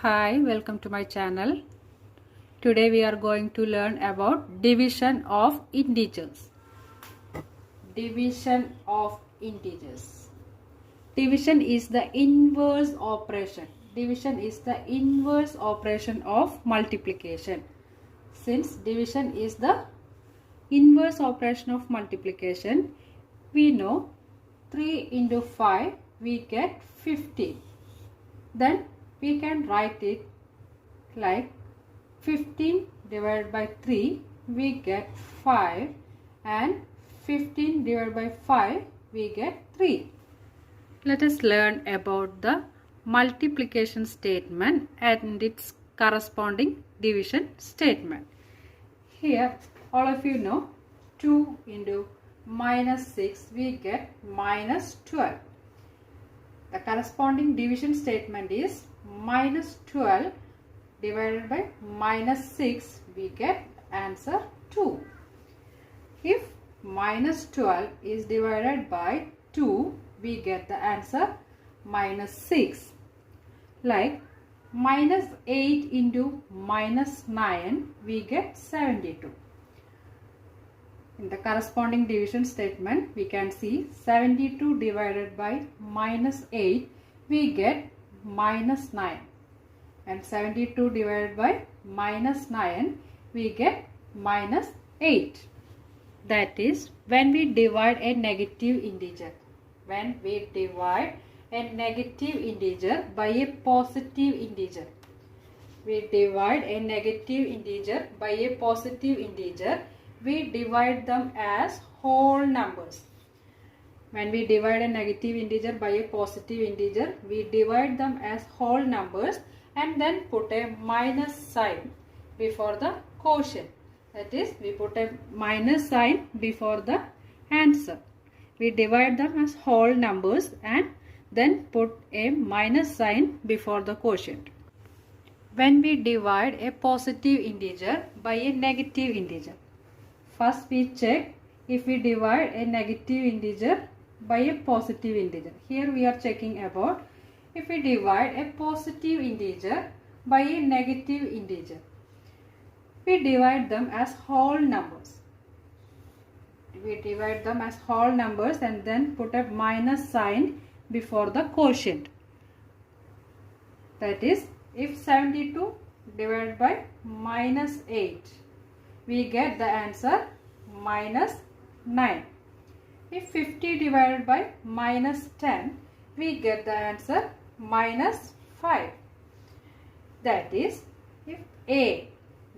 Hi, welcome to my channel. Today we are going to learn about division of integers. Division of integers. Division is the inverse operation. Division is the inverse operation of multiplication. Since division is the inverse operation of multiplication, we know 3 into 5 we get 15. Then we can write it like 15 divided by 3 we get 5 and 15 divided by 5 we get 3. Let us learn about the multiplication statement and its corresponding division statement. Here all of you know 2 into minus 6 we get minus 12. The corresponding division statement is minus 12 divided by minus 6 we get answer 2. If minus 12 is divided by 2 we get the answer minus 6. Like minus 8 into minus 9 we get 72. In the corresponding division statement we can see 72 divided by minus 8 we get minus 9 and 72 divided by minus 9 we get minus 8. That is when we divide a negative integer. When we divide a negative integer by a positive integer. We divide a negative integer by a positive integer. We divide them as whole numbers. When we divide a negative integer by a positive integer, we divide them as whole numbers and then put a minus sign before the quotient. That is, we put a minus sign before the answer. We divide them as whole numbers and then put a minus sign before the quotient. When we divide a positive integer by a negative integer, first we check if we divide a negative integer by a positive integer. Here we are checking about if we divide a positive integer by a negative integer. We divide them as whole numbers. We divide them as whole numbers and then put a minus sign before the quotient. That is, if 72 divided by minus 8, we get the answer minus 9. If 50 divided by minus 10, we get the answer minus 5. That is, if A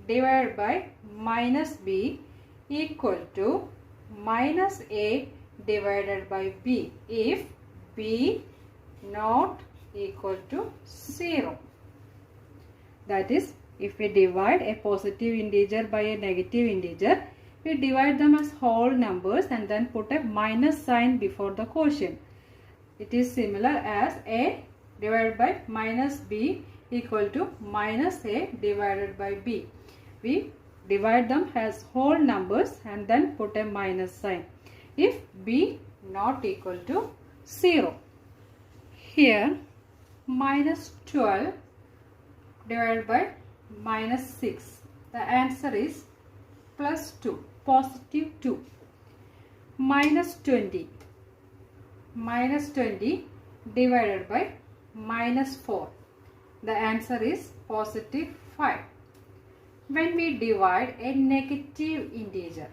divided by minus B equal to minus A divided by B if B not equal to 0. That is, if we divide a positive integer by a negative integer, we divide them as whole numbers and then put a minus sign before the quotient. It is similar as A divided by minus B equal to minus A divided by B. We divide them as whole numbers and then put a minus sign if B not equal to 0. Here minus 12 divided by minus 6. The answer is plus 2, positive 2. Minus 20. Minus 20 divided by minus 4. The answer is positive 5. When we divide a negative integer,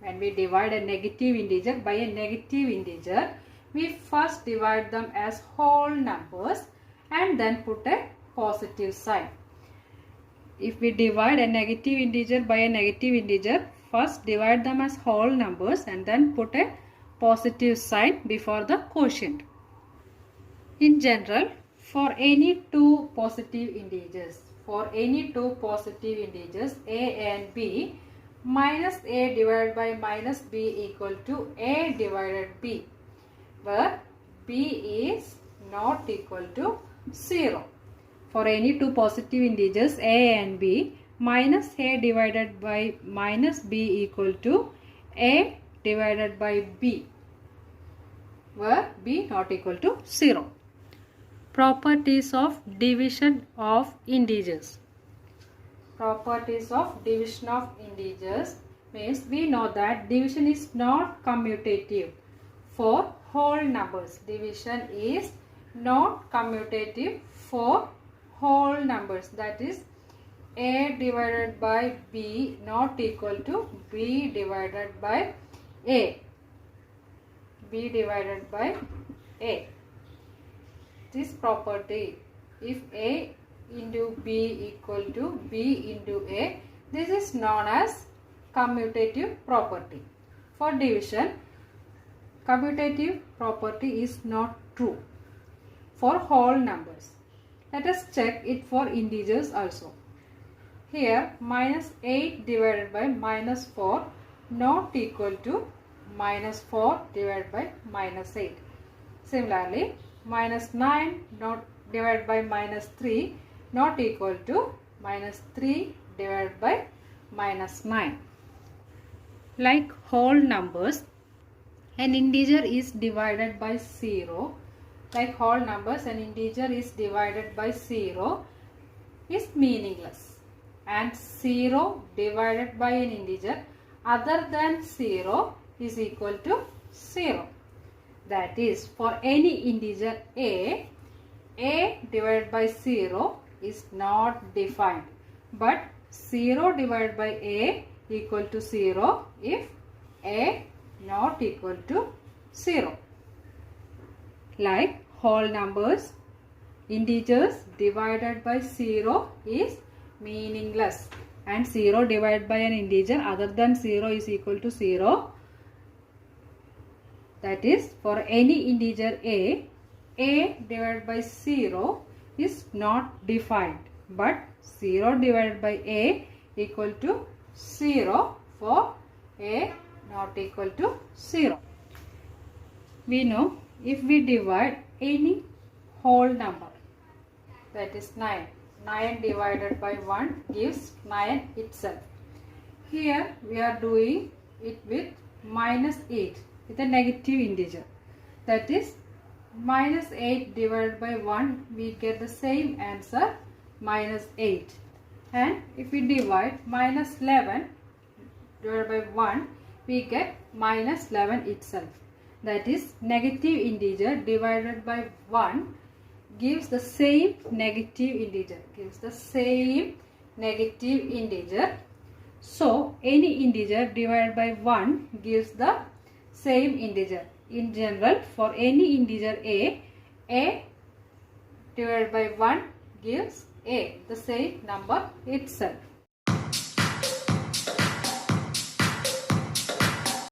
when we divide a negative integer by a negative integer, we first divide them as whole numbers and then put a positive sign. If we divide a negative integer by a negative integer, first divide them as whole numbers and then put a positive sign before the quotient. In general, for any two positive integers, A and B, minus A divided by minus B equal to A divided B, where B is not equal to 0. For any two positive integers A and B, minus A divided by minus B equal to A divided by B, where B not equal to 0. Properties of division of integers. Properties of division of integers means we know that division is not commutative for whole numbers. Division is not commutative for whole numbers. That is, A divided by B not equal to B divided by A. B divided by A. This property, if A into B equal to B into A, this is known as commutative property. For division, commutative property is not true for whole numbers. Let us check it for integers also. Here, minus 8 divided by minus 4 not equal to minus 4 divided by minus 8. Similarly, minus 9 not divided by minus 3 not equal to minus 3 divided by minus 9. Like whole numbers, an integer is divided by 0. Like whole numbers, an integer is divided by 0 is meaningless. And 0 divided by an integer other than 0 is equal to 0. That is, for any integer A divided by 0 is not defined. But 0 divided by A equal to 0 if A not equal to 0. Like whole numbers, integers divided by 0 is meaningless. And 0 divided by an integer other than 0 is equal to 0. That is, for any integer A divided by 0 is not defined. But 0 divided by A equal to 0 for A not equal to 0. We know if we divide any whole number, that is 9. 9 divided by 1 gives 9 itself. Here we are doing it with minus 8 with a negative integer. That is, minus 8 divided by 1 we get the same answer, minus 8. And if we divide minus 11 divided by 1 we get minus 11 itself. That is, negative integer divided by 1 gives the same negative integer. So any integer divided by 1 gives the same integer. In general, for any integer A divided by 1 gives A, the same number itself.